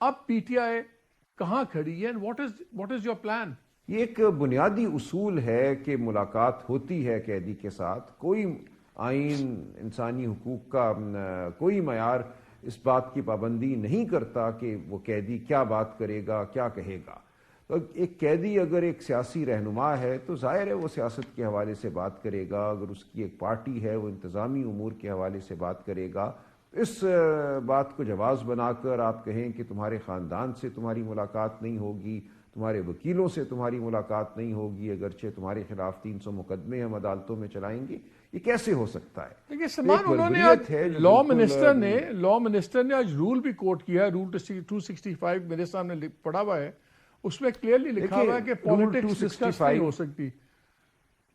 اب P T I کہاں کھڑی ہے, what is your plan? یہ ایک بنیادی اصول ہے کہ ملاقات ہوتی ہے قیدی کے ساتھ. کوئی آئین انسانی حقوق کا کوئی معیار اس بات کی پابندی نہیں کرتا کہ وہ قیدی کیا بات کرے گا, کیا کہے گا. تو ایک قیدی اگر ایک سیاسی رہنما ہے تو ظاہر ہے وہ سیاست کے حوالے سے بات کرے گا. اگر اس کی ایک پارٹی ہے وہ انتظامی امور کے حوالے سے بات کرے گا. اس بات کو جواز بنا کر آپ کہیں کہ تمہارے خاندان سے تمہاری ملاقات نہیں ہوگی, تمہارے وکیلوں سے تمہاری ملاقات نہیں ہوگی, اگرچہ تمہارے خلاف 300 مقدمے ہم عدالتوں میں چلائیں گے, یہ کیسے ہو سکتا ہے؟ دیکھیں سلمان, انہوں نے آج لا منسٹر نے آج رول بھی کوٹ کیا ہے, رول 265 میرے سامنے پڑھا ہوا ہے, اس میں کلیئرلی لکھا ہوا ہے کہ پالیٹکس ڈسکس نہیں ہو سکتی,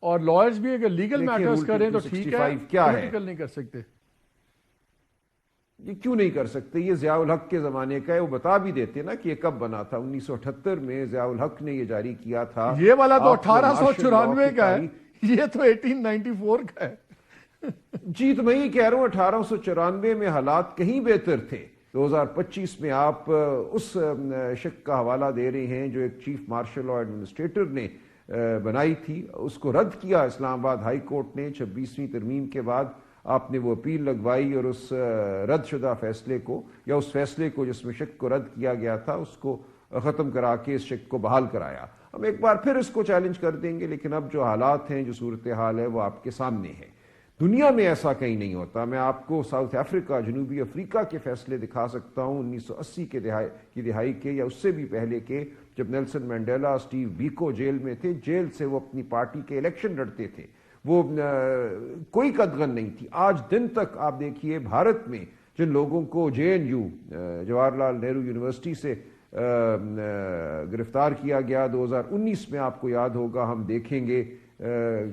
اور لائرز بھی اگر لیگل میٹرز کریں تو ٹھیک ہے, پولیٹیکل نہیں کر سکتے. یہ کیوں نہیں کر سکتے؟ یہ ضیاء الحق کے زمانے کا ہے, وہ بتا بھی دیتے نا کہ یہ کب بنا تھا. 1978 میں ضیاء الحق نے یہ جاری کیا تھا. یہ والا تو 1894 کا ہے, یہ تو 1894 کا ہے. جی تو میں ہی کہہ رہا ہوں 1894 میں حالات کہیں بہتر تھے. 2025 میں آپ اس شک کا حوالہ دے رہے ہیں جو ایک چیف مارشل اور ایڈمنسٹریٹر نے بنائی تھی, اس کو رد کیا اسلام آباد ہائی کورٹ نے 26ویں ترمیم کے بعد. آپ نے وہ اپیل لگوائی اور اس رد شدہ فیصلے کو, یا اس فیصلے کو جس میں شک کو رد کیا گیا تھا, اس کو ختم کرا کے اس شک کو بحال کرایا. ہم ایک بار پھر اس کو چیلنج کر دیں گے, لیکن اب جو حالات ہیں, جو صورتحال ہے, وہ آپ کے سامنے ہے. دنیا میں ایسا کہیں نہیں ہوتا. میں آپ کو ساؤتھ افریقہ, جنوبی افریقہ کے فیصلے دکھا سکتا ہوں 1980 کی دہائی کے, یا اس سے بھی پہلے کے, جب نیلسن مینڈیلا, اسٹیو بیکو جیل میں تھے. جیل سے وہ اپنی پارٹی کے الیکشن لڑتے تھے, وہ کوئی قدغن نہیں تھی. آج دن تک آپ دیکھیے بھارت میں جن لوگوں کو JNU جواہر لال نہرو یونیورسٹی سے گرفتار کیا گیا 2019 میں, آپ کو یاد ہوگا, ہم دیکھیں گے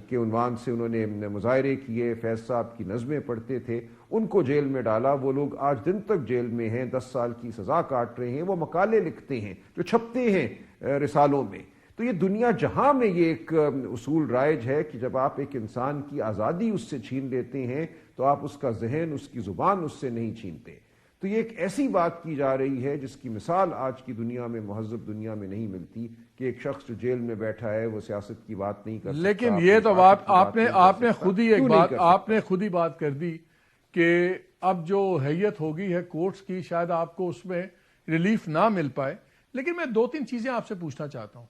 کہ عنوان سے انہوں نے مظاہرے کیے, فیض صاحب کی نظمیں پڑھتے تھے, ان کو جیل میں ڈالا. وہ لوگ آج دن تک جیل میں ہیں, 10 سال کی سزا کاٹ رہے ہیں. وہ مقالے لکھتے ہیں جو چھپتے ہیں رسالوں میں. تو یہ دنیا جہاں میں یہ ایک اصول رائج ہے کہ جب آپ ایک انسان کی آزادی اس سے چھین لیتے ہیں تو آپ اس کا ذہن, اس کی زبان اس سے نہیں چھینتے. تو یہ ایک ایسی بات کی جا رہی ہے جس کی مثال آج کی دنیا میں, مہذب دنیا میں نہیں ملتی, کہ ایک شخص جو جیل میں بیٹھا ہے وہ سیاست کی بات نہیں کر سکتا. لیکن یہ تو آپ نے خود ہی ایک بات, آپ نے خود ہی بات کر دی کہ اب جو حیت ہوگی ہے کورٹس کی, شاید آپ کو اس میں ریلیف نہ مل پائے. لیکن میں 2-3 چیزیں آپ سے پوچھنا چاہتا ہوں.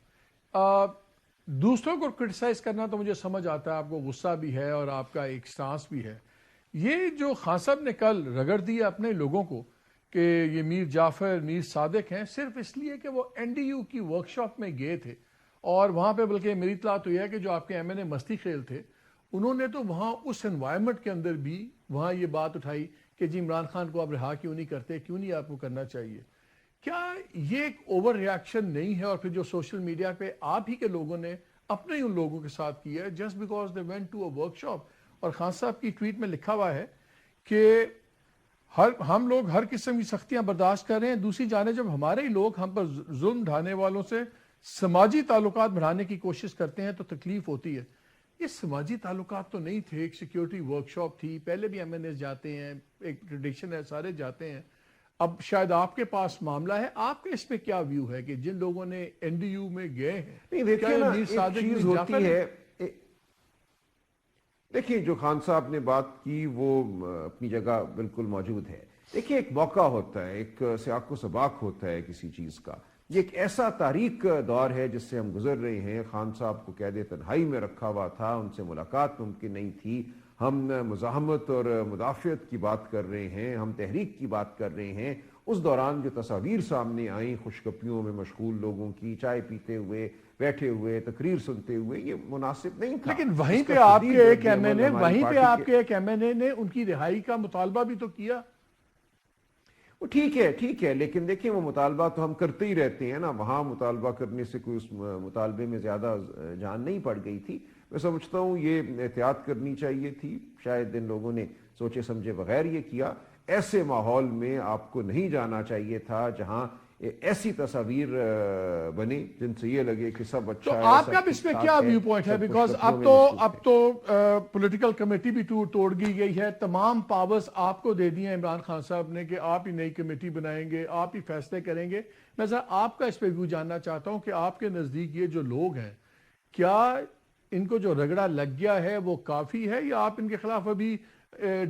دوسروں کو کرٹیسائز کرنا تو مجھے سمجھ آتا ہے, آپ کو غصہ بھی ہے اور آپ کا ایک سٹانس بھی ہے. یہ جو خان صاحب نے کل رگڑ دیا اپنے لوگوں کو کہ یہ میر جعفر, میر صادق ہیں, صرف اس لیے کہ وہ NDU کی ورکشاپ میں گئے تھے, اور وہاں پہ بلکہ میری اطلاع تو یہ ہے کہ جو آپ کے MNA مستی خیل تھے, انہوں نے تو وہاں اس انوائرمنٹ کے اندر بھی وہاں یہ بات اٹھائی کہ جی عمران خان کو آپ رہا کیوں نہیں کرتے, کیوں نہیں آپ کو کرنا چاہیے. کیا یہ ایک اوور ریاکشن نہیں ہے؟ اور پھر جو سوشل میڈیا پہ آپ ہی کے لوگوں نے اپنے ہی ان لوگوں کے ساتھ کیا ہے, just because they went to a workshop. اور خان صاحب کی ٹویٹ میں لکھا ہوا ہے کہ ہم لوگ ہر قسم کی سختیاں برداشت کر رہے ہیں, دوسری جانب جب ہمارے ہی لوگ ہم پر ظلم ڈھانے والوں سے سماجی تعلقات بڑھانے کی کوشش کرتے ہیں تو تکلیف ہوتی ہے. یہ سماجی تعلقات تو نہیں تھے, ایک سیکیورٹی ورک شاپ تھی, پہلے بھی MNAs جاتے ہیں, ایک ٹریڈیشن ہے, سارے جاتے ہیں. اب شاید آپ کے پاس معاملہ ہے, آپ کا اس پہ کیا ویو ہے کہ جن لوگوں نے NDU میں گئے ہیں؟ نہیں دیکھیں نا, ایک چیز ہوتی ہے, دیکھیں جو خان صاحب نے بات کی وہ اپنی جگہ بالکل موجود ہے. دیکھیں ایک موقع ہوتا ہے, ایک سیاق و سباق ہوتا ہے کسی چیز کا. یہ ایک ایسا تاریک دور ہے جس سے ہم گزر رہے ہیں. خان صاحب کو قید تنہائی میں رکھا ہوا تھا, ان سے ملاقات ممکن نہیں تھی. ہم مزاحمت اور مدافعت کی بات کر رہے ہیں, ہم تحریک کی بات کر رہے ہیں. اس دوران جو تصاویر سامنے آئیں خوشگپیوں میں مشغول لوگوں کی, چائے پیتے ہوئے, بیٹھے ہوئے, تقریر سنتے ہوئے, یہ مناسب نہیں تھا. لیکن وہیں پہ آپ کے ایک MNA نے ان کی رہائی کا مطالبہ بھی تو کیا. وہ ٹھیک ہے, لیکن دیکھیں وہ مطالبہ تو ہم کرتے ہی رہتے ہیں نا. وہاں مطالبہ کرنے سے کوئی اس مطالبے میں زیادہ جان نہیں پڑ گئی تھی. میں سمجھتا ہوں یہ احتیاط کرنی چاہیے تھی. شاید ان لوگوں نے سوچے سمجھے بغیر یہ کیا. ایسے ماحول میں آپ کو نہیں جانا چاہیے تھا جہاں ایسی تصاویر بنے جن سے یہ لگے کہ سب اچھا تو ہے. آپ کا اس میں کیا ویو پوائنٹ ہے؟ بیکاز اب تو پولیٹیکل کمیٹی بھی توڑ دی گئی ہے، تمام پاورز آپ کو دے دی ہیں عمران خان صاحب نے کہ آپ ہی نئی کمیٹی بنائیں گے، آپ ہی فیصلے کریں گے. میں ذرا آپ کا اس پہ ویو جاننا چاہتا ہوں کہ آپ کے نزدیک یہ جو لوگ ہیں، کیا ان کو جو رگڑا لگ گیا ہے وہ کافی ہے، یا آپ ان کے خلاف ابھی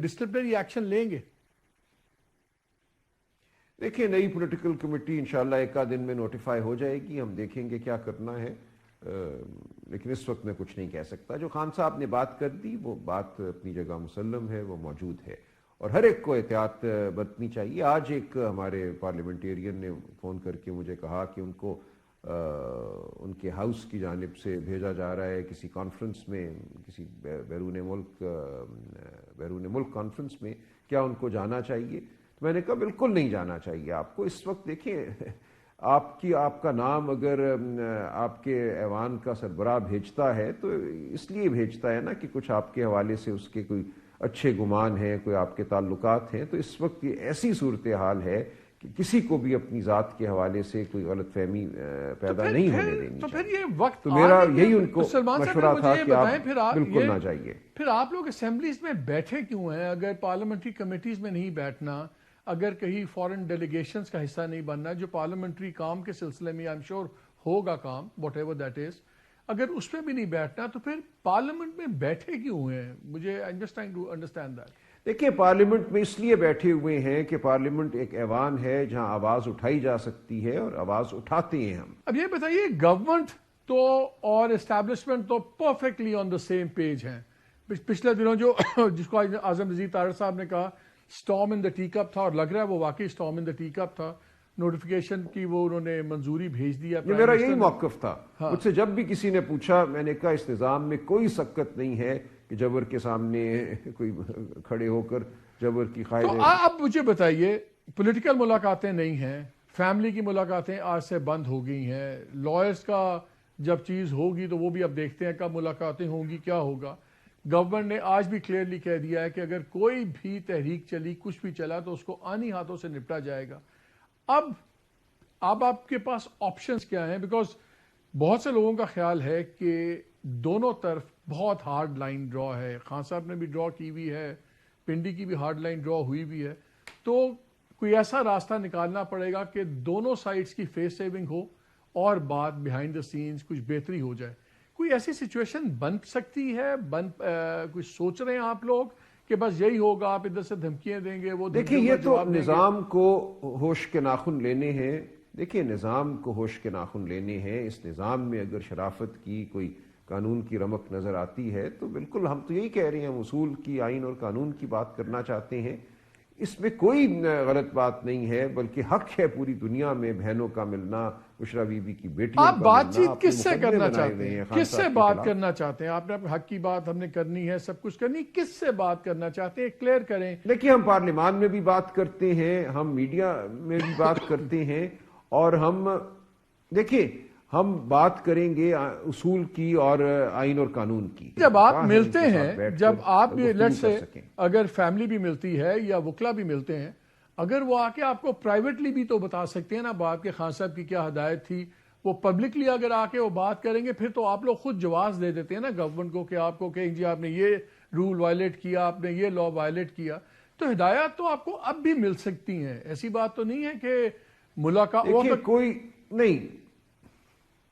ڈسپلنری ایکشن لیں گے؟ دیکھیں، نئی پولیٹیکل کمیٹی انشاءاللہ ایک آدھ دن میں نوٹیفائی ہو جائے گی، ہم دیکھیں گے کیا کرنا ہے. لیکن اس وقت میں کچھ نہیں کہہ سکتا. جو خان صاحب نے بات کر دی وہ بات اپنی جگہ مسلم ہے، وہ موجود ہے، اور ہر ایک کو احتیاط برتنی چاہیے. آج ایک ہمارے پارلیمنٹیرین نے فون کر کے مجھے کہا کہ ان کو ان کے ہاؤس کی جانب سے بھیجا جا رہا ہے کسی کانفرنس میں، کسی بیرون ملک کانفرنس میں، کیا ان کو جانا چاہیے؟ تو میں نے کہا بالکل نہیں جانا چاہیے آپ کو. اس وقت دیکھیں، آپ کا نام اگر آپ کے ایوان کا سربراہ بھیجتا ہے تو اس لیے بھیجتا ہے نا کہ کچھ آپ کے حوالے سے اس کے کوئی اچھے گمان ہیں، کوئی آپ کے تعلقات ہیں. تو اس وقت یہ ایسی صورتحال ہے کہ کسی کو بھی اپنی ذات کے حوالے سے کوئی غلط فہمی پیدا نہیں ہونے دینی تو پھر چاہیے. یہ وقت تو میرا آنے یہی ان کو سلمان صاحب مشورہ تھا مجھے کہ آپ بتائیں بالکل نہ جائیے. پھر آپ لوگ اسمبلیز میں بیٹھے کیوں ہیں؟ اگر پارلیمنٹری کمیٹیز میں نہیں بیٹھنا، اگر کہیں فورن ڈیلیگیشنز کا حصہ نہیں بننا، جو پارلیمنٹری کام کے سلسلے میں I'm sure ہوگا کام واٹ ایور دیٹ از، اگر اس میں بھی نہیں بیٹھنا تو پھر پارلیمنٹ میں بیٹھے کیوں ہیں؟ مجھے انڈرسٹینڈ دیٹ. دیکھیں، پارلیمنٹ میں اس لیے بیٹھے ہوئے ہیں کہ پارلیمنٹ ایک ایوان ہے جہاں آواز اٹھائی جا سکتی ہے، اور آواز اٹھاتے ہیں ہم. اب یہ بتائیے، گورنمنٹ تو اور اسٹیبلشمنٹ تو perfectly on the same page ہیں. پچھلے دنوں جو جس کو اعظم وزیر طارق صاحب نے کہا storm in the T cup تھا، اور لگ رہا ہے وہ واقعی storm in the T cup تھا. نوٹیفیکیشن کی وہ انہوں نے منظوری بھیج دیا. یہ میرا یہی موقف تھا. مجھ سے جب بھی کسی نے پوچھا، میں نے کہا اس نظام میں کوئی سکت نہیں ہے کہ جبر کے سامنے کوئی کھڑے ہو کر جبر کی خواہش. تو اب مجھے بتائیے، پولیٹیکل ملاقاتیں نہیں ہیں، فیملی کی ملاقاتیں آج سے بند ہو گئی ہیں، لائرز کا جب چیز ہوگی تو وہ بھی اب دیکھتے ہیں کب ملاقاتیں ہوں گی، کیا ہوگا. گورنمنٹ نے آج بھی کلیئرلی کہہ دیا ہے کہ اگر کوئی بھی تحریک چلی، کچھ بھی چلا تو اس کو آنی ہاتھوں سے نپٹا جائے گا. اب آپ کے پاس آپشنز کیا ہیں؟ بیکاز بہت سے لوگوں کا خیال ہے کہ دونوں طرف بہت ہارڈ لائن ڈرا ہے. خان صاحب نے بھی ڈرا کی ہوئی ہے، پنڈی کی بھی ہارڈ لائن ڈرا ہوئی بھی ہے. تو کوئی ایسا راستہ نکالنا پڑے گا کہ دونوں سائڈز کی فیس سیونگ ہو اور بات بیہائنڈ دا سینز کچھ بہتری ہو جائے. کوئی ایسی سچویشن بن سکتی ہے؟ کچھ سوچ رہے ہیں آپ لوگ کہ بس یہی ہوگا، آپ ادھر سے دھمکیاں دیں گے، وہ دیکھیں، یہ تو نظام کو ہوش کے ناخن لینے ہیں. دیکھیں، نظام کو ہوش کے ناخن لینے ہیں. اس نظام میں اگر شرافت کی، کوئی قانون کی رمق نظر آتی ہے تو بالکل ہم تو یہی کہہ رہے ہیں، ہم اصول کی، آئین اور قانون کی بات کرنا چاہتے ہیں. اس میں کوئی غلط بات نہیں ہے، بلکہ حق ہے پوری دنیا میں بہنوں کا ملنا، بشرا بی بی کی بیٹیوں کا ملنا. آپ بات چیت کس سے کرنا چاہتے ہیں؟ کس سے بات کرنا چاہتے ہیں؟ آپ نے حق کی بات ہم نے کرنی ہے، سب کچھ کرنی، کس سے بات کرنا چاہتے ہیں؟ کلیئر کریں. دیکھیں، ہم پارلیمان میں بھی بات کرتے ہیں، ہم میڈیا میں بھی بات کرتے ہیں، اور دیکھیں ہم بات کریں گے اصول کی اور آئین اور قانون کی. جب آپ ملتے ہیں، جب آپ لیٹ سے اگر فیملی بھی ملتی ہے یا وکلا بھی ملتے ہیں، اگر وہ آ کے آپ کو پرائیویٹلی بھی تو بتا سکتے ہیں نا بات کہ خان صاحب کی کیا ہدایت تھی. وہ پبلکلی اگر آ کے وہ بات کریں گے، پھر تو آپ لوگ خود جواز دے دیتے ہیں نا گورنمنٹ کو کہ آپ کو کہ جی آپ نے یہ رول وائلیٹ کیا، آپ نے یہ لا وائلیٹ کیا. تو ہدایات تو آپ کو اب بھی مل سکتی ہیں. ایسی بات تو نہیں ہے کہ ملاقات کوئی نہیں.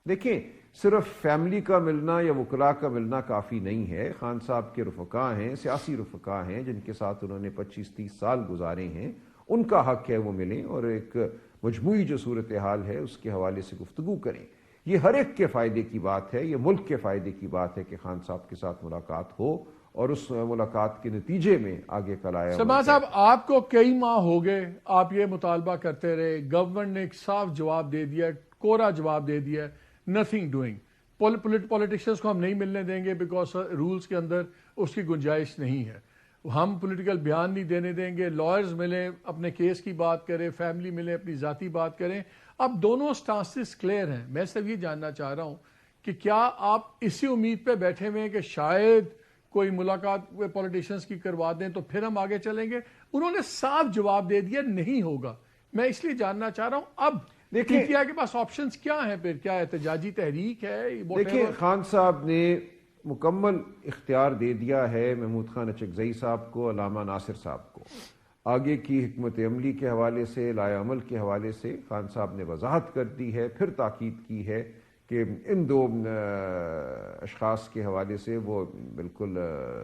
دیکھیں، صرف فیملی کا ملنا یا وکلاء کا ملنا کافی نہیں ہے. خان صاحب کے رفقا ہیں، سیاسی رفقا ہیں جن کے ساتھ انہوں نے 25-30 سال گزارے ہیں، ان کا حق ہے وہ ملیں اور ایک مجموعی جو صورتحال ہے اس کے حوالے سے گفتگو کریں. یہ ہر ایک کے فائدے کی بات ہے، یہ ملک کے فائدے کی بات ہے کہ خان صاحب کے ساتھ ملاقات ہو اور اس ملاقات کے نتیجے میں آگے کل آیا. سلمان صاحب، آپ کو کئی ماہ ہو گئے، آپ یہ مطالبہ کرتے رہے، گورنمنٹ نے ایک صاف جواب دے دیا، کورا جواب دے دیا، نتھنگ ڈوئنگ. پولیٹیشنز کو ہم نہیں ملنے دیں گے بیکاز رولز کے اندر اس کی گنجائش نہیں ہے. ہم پولیٹیکل بیان نہیں دینے دیں گے. لائرز ملیں، اپنے کیس کی بات کریں، فیملی ملیں، اپنی ذاتی بات کریں. اب دونوں سٹانسز کلیئر ہیں. میں صرف یہ جاننا چاہ رہا ہوں کہ کیا آپ اسی امید پہ بیٹھے ہوئے ہیں کہ شاید کوئی ملاقات پولیٹیشنز کی کروا دیں تو پھر ہم آگے چلیں گے؟ انہوں نے صاف جواب دے دیا نہیں ہوگا. میں اس لیے جاننا چاہ رہا ہوں اب دیکھیں PTI کے پاس آپشنز کیا ہیں پھر؟ کیا احتجاجی تحریک ہے؟ دیکھیں خان صاحب نے مکمل اختیار دے دیا ہے محمود خان اچکزئی صاحب کو، علامہ ناصر صاحب کو. آگے کی حکمت عملی کے حوالے سے، لائے عمل کے حوالے سے خان صاحب نے وضاحت کر دی ہے، پھر تاکید کی ہے کہ ان دو اشخاص کے حوالے سے وہ بالکل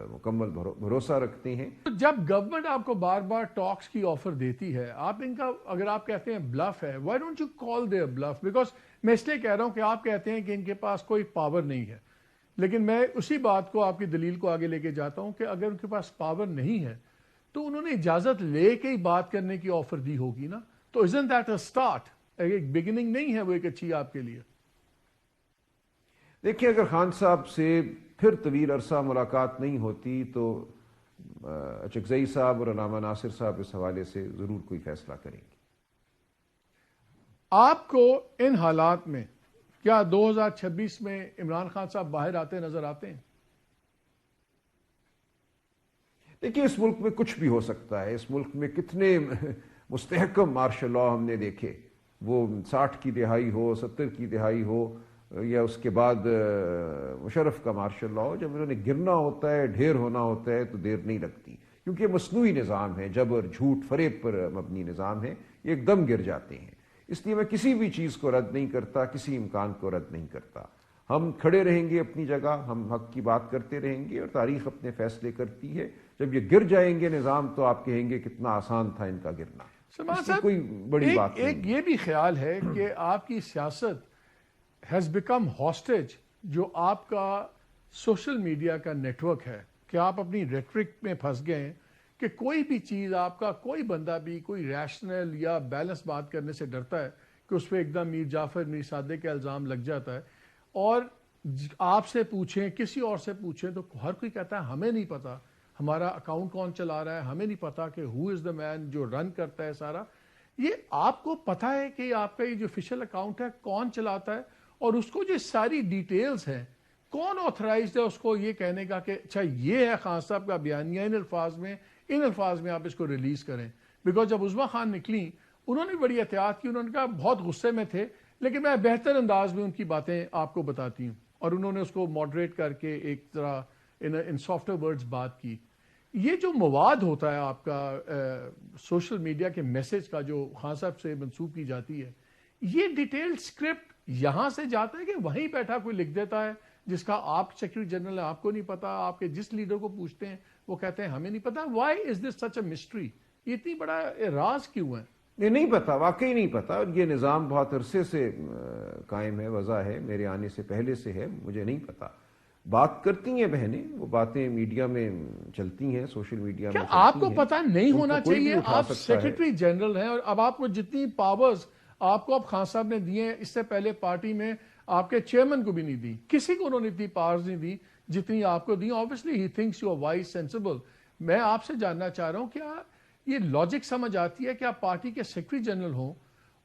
مکمل بھروسہ رکھتے ہیں. جب گورنمنٹ آپ کو بار بار ٹاکس کی آفر دیتی ہے، آپ ان کا اگر آپ کہتے ہیں بلف ہے، why don't you call their bluff? Because میں اس لیے کہہ رہا ہوں کہ آپ کہتے ہیں کہ ان کے پاس کوئی پاور نہیں ہے، لیکن میں اسی بات کو، آپ کی دلیل کو آگے لے کے جاتا ہوں کہ اگر ان کے پاس پاور نہیں ہے تو انہوں نے اجازت لے کے ہی بات کرنے کی آفر دی ہوگی نا. تو isn't that a start؟ ایک بگننگ نہیں ہے وہ ایک اچھی آپ کے لیے؟ دیکھیں اگر خان صاحب سے پھر طویل عرصہ ملاقات نہیں ہوتی تو اچکزئی صاحب اور علامہ ناصر صاحب اس حوالے سے ضرور کوئی فیصلہ کریں گے. آپ کو ان حالات میں کیا 2026 میں عمران خان صاحب باہر آتے نظر آتے ہیں؟ دیکھیے اس ملک میں کچھ بھی ہو سکتا ہے. اس ملک میں کتنے مستحکم مارشل لا ہم نے دیکھے، وہ 60 کی دہائی ہو، 70 کی دہائی ہو، یا اس کے بعد مشرف کا مارشل لا ہو. جب انہوں نے گرنا ہوتا ہے، ڈھیر ہونا ہوتا ہے تو دیر نہیں لگتی، کیونکہ مصنوعی نظام ہے، جبر، جھوٹ، فریب پر مبنی نظام ہے، یہ ایک دم گر جاتے ہیں. اس لیے میں کسی بھی چیز کو رد نہیں کرتا، کسی امکان کو رد نہیں کرتا. ہم کھڑے رہیں گے اپنی جگہ، ہم حق کی بات کرتے رہیں گے اور تاریخ اپنے فیصلے کرتی ہے. جب یہ گر جائیں گے نظام تو آپ کہیں گے کتنا آسان تھا ان کا گرنا. اس میں کوئی بڑی بات نہیں. ایک یہ بھی خیال ہے کہ آپ کی سیاست ہیز بیکم ہاسٹیج جو آپ کا سوشل میڈیا کا نیٹ ورک ہے، کہ آپ اپنی ریٹرک میں پھنس گئے ہیں کہ کوئی بھی چیز آپ کا، کوئی بندہ بھی کوئی ریشنل یا بیلنس بات کرنے سے ڈرتا ہے کہ اس پہ ایک دم میر جعفر میر صادق کا الزام لگ جاتا ہے. اور آپ سے پوچھیں، کسی اور سے پوچھیں تو ہر کوئی کہتا ہے ہمیں نہیں پتا ہمارا اکاؤنٹ کون چلا رہا ہے، ہمیں نہیں پتا کہ ہو از دا مین جو رن کرتا ہے سارا. یہ آپ کو پتا ہے کہ آپ کا یہ جو آفیشیل اکاؤنٹ ہے کون چلاتا ہے، اور اس کو جو ساری ڈیٹیلز ہیں کون آتھرائزڈ ہے اس کو یہ کہنے کا کہ اچھا یہ ہے خان صاحب کا بیانیہ، ان الفاظ میں آپ اس کو ریلیز کریں. بیکاز جب عظمیٰ خان نکلی انہوں نے بڑی احتیاط کی، انہوں نے کہا بہت غصے میں تھے لیکن میں بہتر انداز میں ان کی باتیں آپ کو بتاتی ہوں، اور انہوں نے اس کو ماڈریٹ کر کے ایک طرح ان سافٹ ورڈز بات کی. یہ جو مواد ہوتا ہے آپ کا سوشل میڈیا کے میسج کا جو خان صاحب سے منسوب کی جاتی ہے، یہ ڈیٹیل سکرپٹ یہاں سے جاتا ہے کہ وہیں بیٹھا کوئی لکھ دیتا ہے جس کا آپ سیکرٹری جنرل ہے، آپ کو نہیں پتا، آپ کے جس لیڈر کو پوچھتے ہیں وہ کہتے ہیں ہمیں نہیں پتا. Why is this such a mystery? یہ اتنی بڑا راز کیوں ہے؟ نہیں پتا، واقعی نہیں پتا. اور یہ نظام بہت عرصے سے قائم ہے، وضع ہے، میرے آنے سے پہلے سے ہے. مجھے نہیں پتا. بات کرتی ہیں بہنیں، وہ باتیں میڈیا میں چلتی ہیں، سوشل میڈیا میں چلتی ہیں. آپ کو پتا نہیں ہونا چاہیے؟ آپ سیکرٹری جنرل ہیں اور اب آپ کو جتنی پاورز آپ کو اب خان صاحب نے دی ہیں، اس سے پہلے پارٹی میں آپ کے چیئرمین کو بھی نہیں دی، کسی کو انہوں نے اتنی پاورز نہیں دی جتنی آپ کو دی. obviously he thinks you are wise, sensible. میں آپ سے جاننا چاہ رہا ہوں کیا یہ لاجک سمجھ آتی ہے کہ آپ پارٹی کے سیکرٹری جنرل ہوں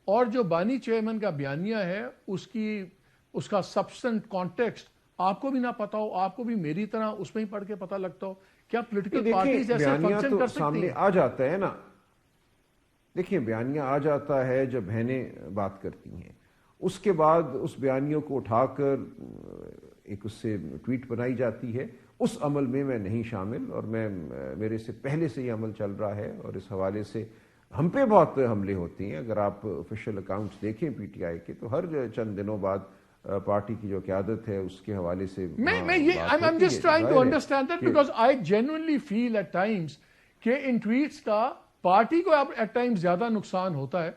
اور جو بانی چیئرمین کا بیانیہ ہے اس کا سبسٹنٹ کانٹیکسٹ آپ کو بھی نہ پتا ہو، آپ کو بھی میری طرح اس میں ہی پڑھ کے پتا لگتا ہو؟ کیا پولیٹیکل پارٹیز ایسے فنکشن کر سکتی ہیں؟ سامنے آ جاتا ہے نا. دیکھیں بیانیہ آ جاتا ہے جب بہنیں بات کرتی ہیں، اس کے بعد اس بیانیوں کو اٹھا کر ایک اس سے ٹویٹ بنائی جاتی ہے. اس عمل میں نہیں شامل، اور میرے سے پہلے سے یہ عمل چل رہا ہے اور اس حوالے سے ہم پہ بہت حملے ہوتے ہیں. اگر آپ آفیشیل اکاؤنٹس دیکھیں پی ٹی آئی کے تو ہر چند دنوں بعد پارٹی کی جو قیادت ہے اس کے حوالے سے I'm just trying to understand that because I genuinely feel at times کہ ان ٹویٹس کا پارٹی کو ایٹ ٹائمز زیادہ نقصان ہوتا ہے.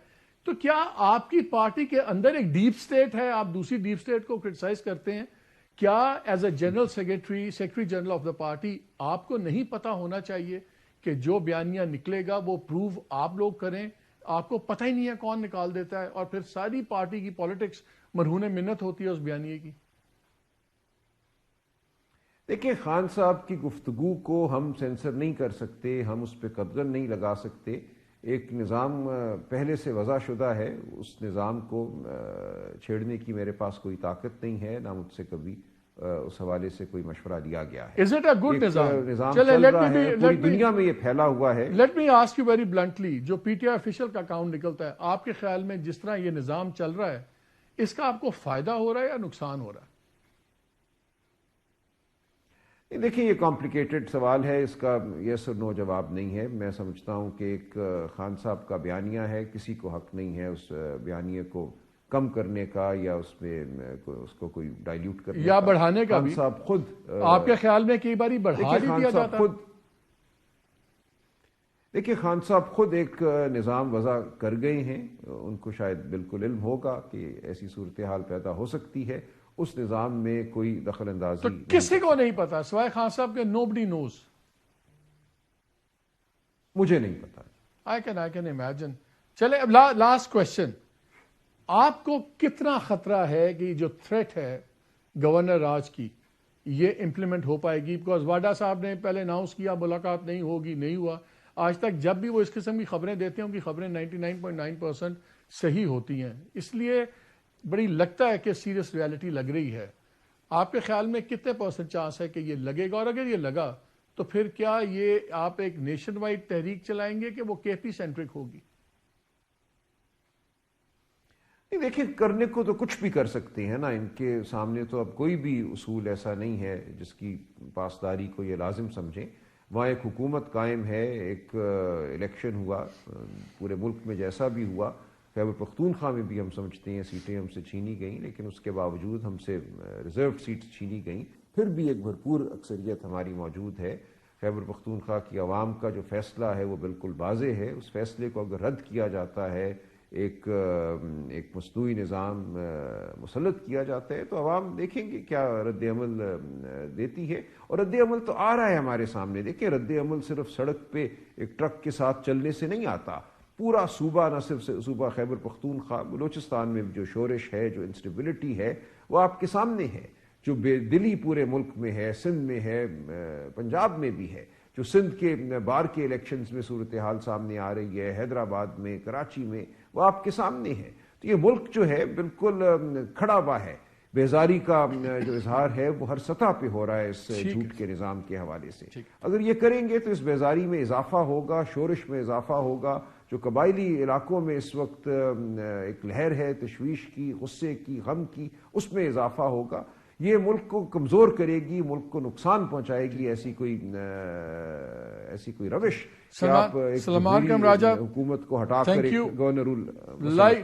تو کیا آپ کی پارٹی کے اندر ایک ڈیپ سٹیٹ ہے، آپ دوسری ڈیپ سٹیٹ کو کرٹیسائز کرتے ہیں؟ کیا as a general secretary general of the party آپ کو نہیں پتا ہونا چاہیے کہ جو بیانیہ نکلے گا وہ پروو آپ لوگ کریں؟ آپ کو پتہ ہی نہیں ہے کون نکال دیتا ہے، اور پھر ساری پارٹی کی پالیٹکس مرہون منت ہوتی ہے اس بیانیے کی. دیکھیں خان صاحب کی گفتگو کو ہم سینسر نہیں کر سکتے، ہم اس پہ قدغن نہیں لگا سکتے. ایک نظام پہلے سے وضع شدہ ہے، اس نظام کو چھیڑنے کی میرے پاس کوئی طاقت نہیں ہے، نہ مجھ سے کبھی اس حوالے سے کوئی مشورہ لیا گیا ہے. Is it a good نظام؟ نظام چل رہا ہے, پوری دنیا میں یہ پھیلا ہوا ہے. Let me ask you very bluntly, جو پی ٹی آئی آفیشل کا اکاؤنٹ نکلتا ہے, آپ کے خیال میں جس طرح یہ نظام چل رہا ہے اس کا آپ کو فائدہ ہو رہا ہے یا نقصان ہو رہا ہے؟ دیکھیں یہ کمپلیکیٹڈ سوال ہے, اس کا یس اور نو جواب نہیں ہے. میں سمجھتا ہوں کہ ایک خان صاحب کا بیانیہ ہے, کسی کو حق نہیں ہے اس بیانیے کو کم کرنے کا یا اس میں اس کو کوئی ڈائلیوٹ کرنے یا بڑھانے کا. خان صاحب خود آپ کے خیال میں کئی باری بڑھا بھی دیا جاتا ہے؟ دیکھیں خان صاحب خود ایک نظام وضع کر گئے ہیں, ان کو شاید بالکل علم ہوگا کہ ایسی صورتحال پیدا ہو سکتی ہے. اس نظام میں کوئی دخل اندازی تو کسی کو نہیں پتا سوائے خان صاحب کے؟ nobody knows. مجھے نہیں پتا. I can imagine. چلے اب لاسٹ کوشچن, آپ کو کتنا خطرہ ہے کہ جو تھریٹ ہے گورنر راج کی یہ امپلیمنٹ ہو پائے گی؟ بیکاز واڈا صاحب نے پہلے اناؤنس کیا ملاقات نہیں ہوگی, نہیں ہوا. آج تک جب بھی وہ اس قسم کی خبریں دیتے ہیں ان کی خبریں 99.9% صحیح ہوتی ہیں. اس لیے بڑی لگتا ہے کہ سیریس ریالٹی لگ رہی ہے. آپ کے خیال میں کتنے % چانس ہے کہ یہ لگے گا؟ اور اگر یہ لگا تو پھر کیا یہ آپ ایک نیشن وائڈ تحریک چلائیں گے کہ وہ کے پی سینٹرک ہوگی؟ دیکھیں کرنے کو تو کچھ بھی کر سکتے ہیں نا, ان کے سامنے تو اب کوئی بھی اصول ایسا نہیں ہے جس کی پاسداری کو یہ لازم سمجھیں. وہاں ایک حکومت قائم ہے, ایک الیکشن ہوا پورے ملک میں جیسا بھی ہوا. خیبر پختونخوا میں بھی ہم سمجھتے ہیں سیٹیں ہم سے چھینی گئیں, لیکن اس کے باوجود ہم سے ریزروڈ سیٹس چھینی گئیں, پھر بھی ایک بھرپور اکثریت ہماری موجود ہے. خیبر پختونخوا کی عوام کا جو فیصلہ ہے وہ بالکل واضح ہے. اس فیصلے کو اگر رد کیا جاتا ہے, ایک مصنوعی نظام مسلط کیا جاتا ہے, تو عوام دیکھیں گے کیا رد عمل دیتی ہے. اور رد عمل تو آ رہا ہے ہمارے سامنے. دیکھیں رد عمل صرف سڑک پہ ایک ٹرک کے ساتھ چلنے سے نہیں آتا. پورا صوبہ, نہ صرف صوبہ خیبر پختونخوا, بلوچستان میں جو شورش ہے, جو انسٹیبلٹی ہے, وہ آپ کے سامنے ہے. جو بے دلی پورے ملک میں ہے, سندھ میں ہے, پنجاب میں بھی ہے. جو سندھ کے بار کے الیکشنز میں صورتحال سامنے آ رہی ہے, حیدرآباد میں, کراچی میں, وہ آپ کے سامنے ہے. تو یہ ملک جو ہے بالکل کھڑا ہوا ہے. بیزاری کا جو اظہار ہے وہ ہر سطح پہ ہو رہا ہے اس جھوٹ کے نظام کے حوالے سے. اگر یہ کریں گے تو اس بیزاری میں اضافہ ہوگا, شورش میں اضافہ ہوگا. جو قبائلی علاقوں میں اس وقت ایک لہر ہے تشویش کی, غصے کی, غم کی, اس میں اضافہ ہوگا. یہ ملک کو کمزور کرے گی, ملک کو نقصان پہنچائے گی. ایسی کوئی روش سلمان کم راجہ حکومت کو ہٹا کر governor rule.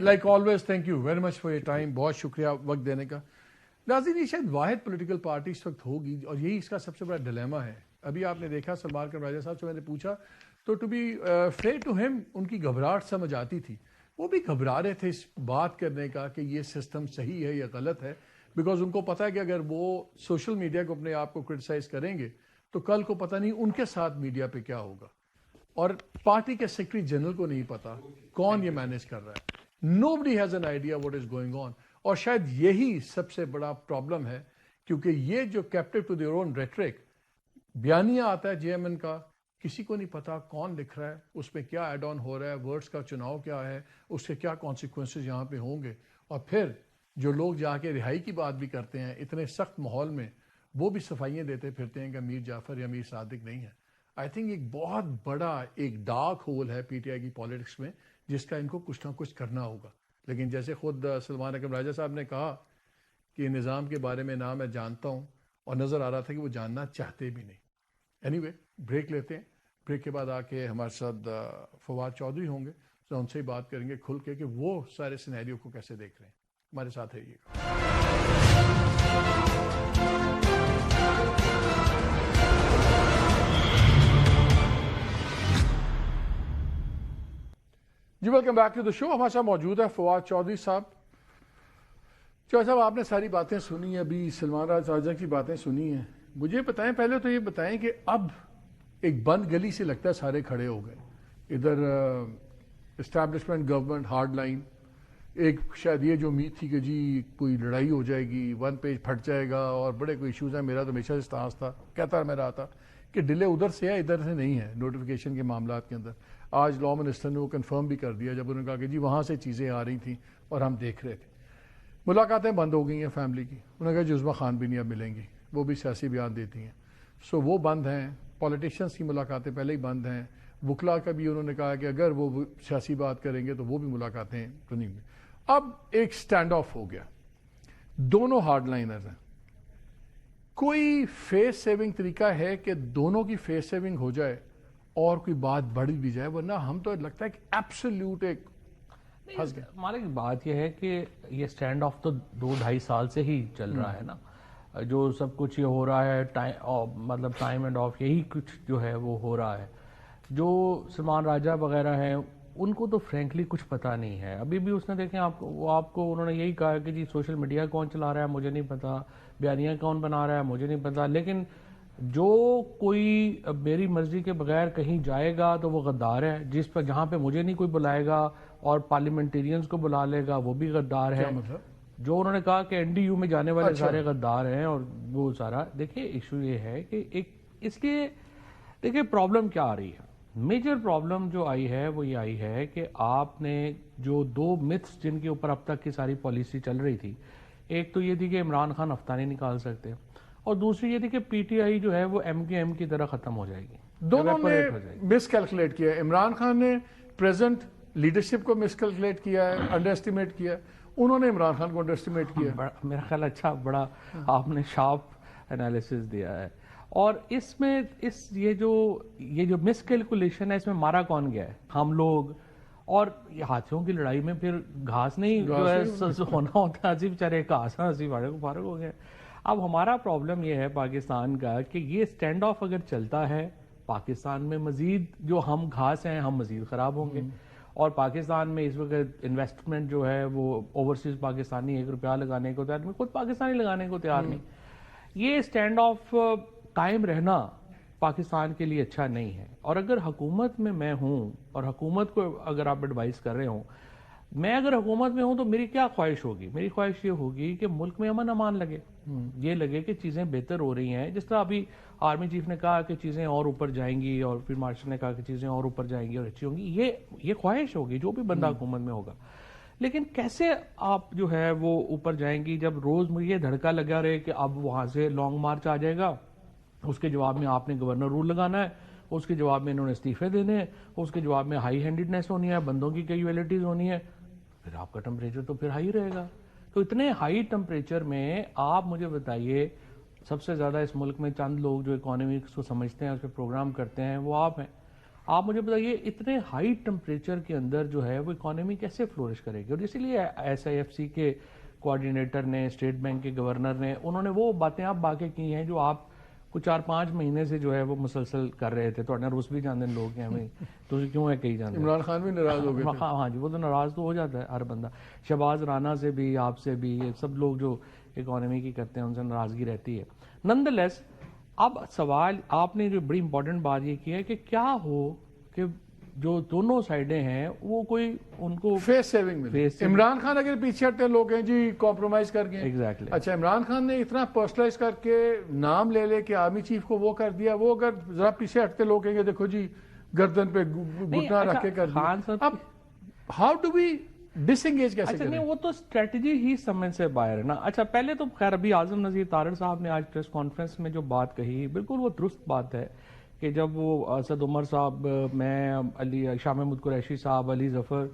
Like always thank you very much for your time. بہت شکریہ وقت دینے کا. ناظرین یہ شاید واحد پولیٹیکل پارٹی اس وقت ہوگی اور یہی اس کا سب سے بڑا ڈیلیما ہے. ابھی آپ نے دیکھا سلمان کم راجہ صاحب سے میں نے پوچھا تو ٹو بی فیئر ٹو ہم ان کی گھبراہٹ سمجھ آتی تھی. وہ بھی گھبرا رہے تھے اس بات کرنے کا کہ یہ سسٹم صحیح ہے یا غلط ہے, بیکاز ان کو پتا ہے کہ اگر وہ سوشل میڈیا کو اپنے آپ کو کرٹیسائز کریں گے تو کل کو پتہ نہیں ان کے ساتھ میڈیا پہ کیا ہوگا. اور پارٹی کے سیکرٹری جنرل کو نہیں پتا کون یہ مینیج کر رہا ہے. Nobody has an idea what is going on. اور شاید یہی سب سے بڑا پرابلم ہے, کیونکہ یہ جو captive to their own rhetoric بیانیہ آتا ہے جے ایم این کا, کسی کو نہیں پتا کون لکھ رہا ہے, اس میں کیا ایڈ آن ہو رہا ہے, ورڈز کا چناؤ کیا ہے, اس کے کیا کانسیکوینسز یہاں پہ ہوں گے. اور پھر جو لوگ جا کے رہائی کی بات بھی کرتے ہیں اتنے سخت ماحول میں, وہ بھی صفائیاں دیتے پھرتے ہیں کہ امیر جعفر یا امیر صادق نہیں ہے. آئی تھنک ایک بہت بڑا ایک ڈارک ہول ہے پی ٹی آئی کی پالیٹکس میں, جس کا ان کو کچھ نہ کچھ کرنا ہوگا. لیکن جیسے خود سلمان اکرم راجہ صاحب نے کہا کہ نظام کے بارے میں نہ میں جانتا ہوں, اور نظر آ رہا تھا کہ وہ جاننا چاہتے بھی نہیں. اینی وے بریک لیتے ہیں, بریک کے بعد آ کے ہمارے ساتھ فواد چودھری ہوں گے, تو ان سے ہی بات کریں گے کھل کے کہ وہ سارے سینیریو کو کیسے دیکھ رہے ہیں. ہمارے ساتھ رہیے گا. جی ویلکم بیک ٹو دا شو. ہمارے ساتھ موجود ہے فواد چودھری صاحب. چودھری صاحب آپ نے ساری باتیں سنی ہیں, ابھی سلمان راجہ کی باتیں سنی ہیں. مجھے بتائیں, پہلے تو یہ بتائیں کہ اب ایک بند گلی سے لگتا ہے سارے کھڑے ہو گئے. ادھر اسٹیبلشمنٹ گورنمنٹ ہارڈ لائن, ایک شاید یہ جو امید تھی کہ جی کوئی لڑائی ہو جائے گی, 1 پیج پھٹ جائے گا اور بڑے کوئی ایشوز ہیں. میرا تو ہمیشہ سے سٹانس تھا, کہتا میں رہا تھا کہ ڈیلے ادھر سے ہے, ادھر سے نہیں ہے نوٹیفیکیشن کے معاملات کے اندر. آج لا منسٹر نے وہ کنفرم بھی کر دیا جب انہوں نے کہا کہ جی وہاں سے چیزیں آ رہی تھیں اور ہم دیکھ رہے تھے. ملاقاتیں بند ہو گئی ہیں فیملی کی. انہوں نے کہا جی عظمیٰ خان بھی نہیں اب ملیں گی, وہ بھی سیاسی بیان دیتی ہیں, سو وہ بند ہیں. پولیٹیشنس کی ملاقاتیں پہلے ہی بند ہیں. وکلا کا بھی انہوں نے کہا کہ اگر وہ سیاسی بات کریں گے تو وہ بھی ملاقاتیں تو نہیں ہوئی. اب ایک سٹینڈ آف ہو گیا, دونوں ہارڈ لائنرز ہیں. کوئی فیس سیونگ طریقہ ہے کہ دونوں کی فیس سیونگ ہو جائے اور کوئی بات بڑھ بھی جائے, ورنہ ہم تو لگتا ہے کہ ایبسلیوٹ ایک مالک بات یہ ہے کہ یہ سٹینڈ آف تو 2-2.5 سال سے ہی چل رہا ہے نا. جو سب کچھ یہ ہو رہا ہے مطلب ٹائم اینڈ آف یہی کچھ جو ہے وہ ہو رہا ہے. جو سلمان راجہ وغیرہ ہیں ان کو تو فرینکلی کچھ پتہ نہیں ہے. ابھی بھی اس نے دیکھیں آپ کو انہوں نے یہی کہا کہ جی سوشل میڈیا کون چلا رہا ہے مجھے نہیں پتا, بیانیہ کون بنا رہا ہے مجھے نہیں پتا, لیکن جو کوئی میری مرضی کے بغیر کہیں جائے گا تو وہ غدار ہے. جہاں پہ مجھے نہیں کوئی بلائے گا اور پارلیمنٹیرینز کو بلا لے گا وہ بھی غدار ہے. جو انہوں نے کہا کہ این ڈی یو میں جانے والے سارے غدار ہیں اور وہ سارا. دیکھیں ایشو یہ ہے کہ اس لیے دیکھیں پرابلم کیا آ رہی ہے. میجر پرابلم جو آئی ہے وہ یہ آئی ہے کہ آپ نے جو 2 myths جن کے اوپر اب تک کی ساری پالیسی چل رہی تھی, ایک تو یہ تھی کہ عمران خان ہفتہ نہیں نکال سکتے, اور دوسری یہ تھی کہ پی ٹی آئی جو ہے وہ ایم کیو ایم کی طرح ختم ہو جائے گی. دونوں نے مس کیلکولیٹ کیا ہے. عمران خان نے پریزنٹ لیڈرشپ کو مس کیلکولیٹ کیا ہے, انڈر اسٹیمیٹ کیا ہے. انہوں نے عمران خان کو انڈر اسٹیمیٹ کیا. میرا خیال اچھا بڑا آپ نے شارپ انالیسس دیا ہے. اور اس میں یہ جو مس کیلکولیشن ہے اس میں مارا کون گیا ہے؟ ہم لوگ. اور یہ ہاتھیوں کی لڑائی میں پھر گھاس نہیں جو ہے ہونا ہوتا ہے. عجیب بیچارے گھاس فارغ ہو گئے. اب ہمارا پرابلم یہ ہے پاکستان کا کہ یہ سٹینڈ آف اگر چلتا ہے پاکستان میں مزید جو ہم گھاس ہیں ہم مزید خراب ہوں گے. اور پاکستان میں اس وقت انویسٹمنٹ جو ہے وہ اوورسیز پاکستانی 1 روپیہ لگانے کو تیار نہیں, خود پاکستانی لگانے کو تیار نہیں. یہ سٹینڈ آف قائم رہنا پاکستان کے لیے اچھا نہیں ہے. اور اگر حکومت میں ہوں اور حکومت کو اگر آپ ایڈوائز کر رہے ہوں, میں اگر حکومت میں ہوں تو میری کیا خواہش ہوگی؟ میری خواہش یہ ہوگی کہ ملک میں امن امان لگے, یہ لگے کہ چیزیں بہتر ہو رہی ہیں. جس طرح ابھی آرمی چیف نے کہا کہ چیزیں اور اوپر جائیں گی, اور پھر مارشل نے کہا کہ چیزیں اور اوپر جائیں گی اور اچھی ہوں گی. یہ خواہش ہوگی جو بھی بندہ حکومت میں ہوگا. لیکن کیسے آپ جو ہے وہ اوپر جائیں گی جب روز مجھے یہ دھڑکا لگا رہے کہ اب وہاں سے لانگ مارچ آ جائے گا, اس کے جواب میں آپ نے گورنر رول لگانا ہے, اس کے جواب میں انہوں نے استعفے دینے ہیں, اس کے جواب میں ہائی ہینڈیڈنیس ہونی ہے, بندوں کی کیجویلٹیز ہونی ہے, پھر آپ کا ٹمپریچر تو پھر ہائی رہے گا. تو اتنے ہائی ٹمپریچر میں آپ مجھے بتائیے, سب سے زیادہ اس ملک میں چند لوگ جو اکانومکس کو سمجھتے ہیں اس پہ پروگرام کرتے ہیں وہ آپ ہیں. آپ مجھے بتائیے اتنے ہائی ٹمپریچر کے اندر جو ہے وہ اکانومی کیسے فلورش کرے گی؟ اور اسی لیے ایس آئی ایف سی کے کوآرڈینیٹر نے, اسٹیٹ بینک کے گورنر نے, انہوں نے وہ باتیں آپ باقی کی ہیں جو آپ کچھ 4-5 مہینے سے جو ہے وہ مسلسل کر رہے تھے. تو روس بھی جانتے ہیں لوگ ہیں ہمیں تو کیوں ہے کہیں جانتے. عمران خان بھی ناراض ہو گئے. ہاں جی, وہ تو ناراض تو ہو جاتا ہے ہر بندہ. شہباز رانا سے بھی, آپ سے بھی, سب لوگ جو اکانومی کی کرتے ہیں ان سے ناراضگی رہتی ہے. نن دا لیس اب سوال آپ نے جو بڑی امپورٹنٹ بات یہ کی ہے کہ کیا ہو کہ جو دونوں سائڈیں ہیں وہ کوئی ان کو فیس سیونگ میں. عمران خان اگر پیچھے ہٹتے لوگ ہیں جی کمپرومائز کر گئے. ایگزیکٹلی. اچھا, عمران خان نے اتنا پرسنلائز کر کے نام لے کے آرمی چیف کو وہ کر دیا, وہ اگر ذرا پیچھے ہٹتے لوگ کہیں گے دیکھو جی گردن پہ گھٹنا رکھ کے کر دیا. اب how do we disengage کیسے کریں؟ نہیں, وہ تو اسٹریٹجی ہی سمجھ سے باہر ہے نا. اچھا, پہلے تو خیر ابھی اعظم نذیر طارڑ صاحب نے آج پریس کانفرنس میں جو بات کہی بالکل وہ درست بات ہے کہ جب وہ اسد عمر صاحب, میں, علی شاہ محمود قریشی صاحب, علی ظفر,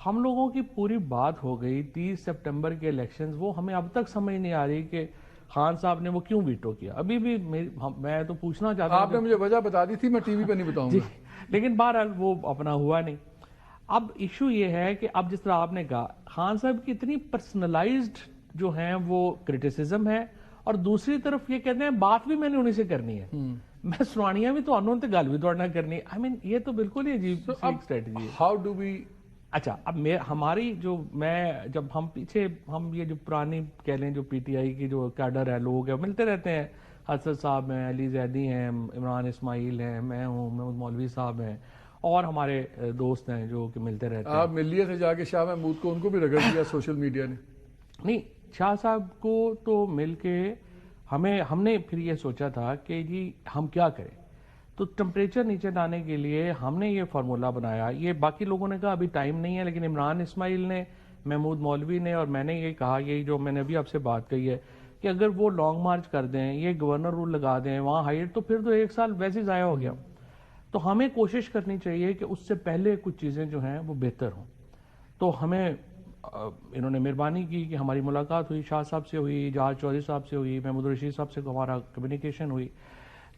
ہم لوگوں کی پوری بات ہو گئی 30 سپٹمبر کے الیکشنز. وہ ہمیں اب تک سمجھ نہیں آ رہی کہ خان صاحب نے وہ کیوں ویٹو کیا. ابھی بھی میں تو پوچھنا چاہتا ہوں, آپ نے مجھے وجہ بتا دی تھی, میں ٹی وی پہ نہیں بتاؤں گا. لیکن بہرحال وہ اپنا ہوا نہیں. اب ایشو یہ ہے کہ اب جس طرح آپ نے کہا خان صاحب کی اتنی پرسنلائزڈ جو ہیں وہ کرٹیسزم ہے, اور دوسری طرف یہ کہتے ہیں بات بھی میں نے انہیں سے کرنی ہے, میں سنانیاں بھی تو انہوں نے گل بھی توڑنا کرنی ہے. آئی مین یہ تو بالکل ہی عجیب اسٹریٹجی ہے. ہاؤ ڈو وی اچھا, اب ہماری جو جب ہم پیچھے ہم یہ جو پرانی کہہ لیں جو پی ٹی آئی کی جو کیڈر ہے, لوگ ہیں, ملتے رہتے ہیں. حسد صاحب ہیں, علی زیدی ہیں, عمران اسماعیل ہیں, میں ہوں, محمود مولوی صاحب ہیں, اور ہمارے دوست ہیں جو کہ ملتے رہتے ہیں. آپ ملیے تھے جا کے شاہ محمود کو, ان کو بھی رگڑ دیا سوشل میڈیا نے. نہیں, شاہ صاحب کو تو مل کے ہم نے پھر یہ سوچا تھا کہ جی ہم کیا کریں. تو ٹمپریچر نیچے لانے کے لیے ہم نے یہ فارمولا بنایا. یہ باقی لوگوں نے کہا ابھی ٹائم نہیں ہے, لیکن عمران اسماعیل نے محمود مولوی نے اور میں نے یہ کہا, یہی جو میں نے ابھی آپ سے بات کہی ہے کہ اگر وہ لانگ مارچ کر دیں, یہ گورنر رول لگا دیں وہاں ہائٹ, تو پھر تو 1 سال ویسے ضائع ہو گیا. تو ہمیں کوشش کرنی چاہیے کہ اس سے پہلے کچھ چیزیں جو ہیں وہ بہتر ہوں. تو ہمیں انہوں نے مہربانی کی کہ ہماری ملاقات ہوئی, شاہ صاحب سے ہوئی, اجاز چودھری صاحب سے ہوئی, محمود رشید صاحب سے ہمارا کمیونیکیشن ہوئی.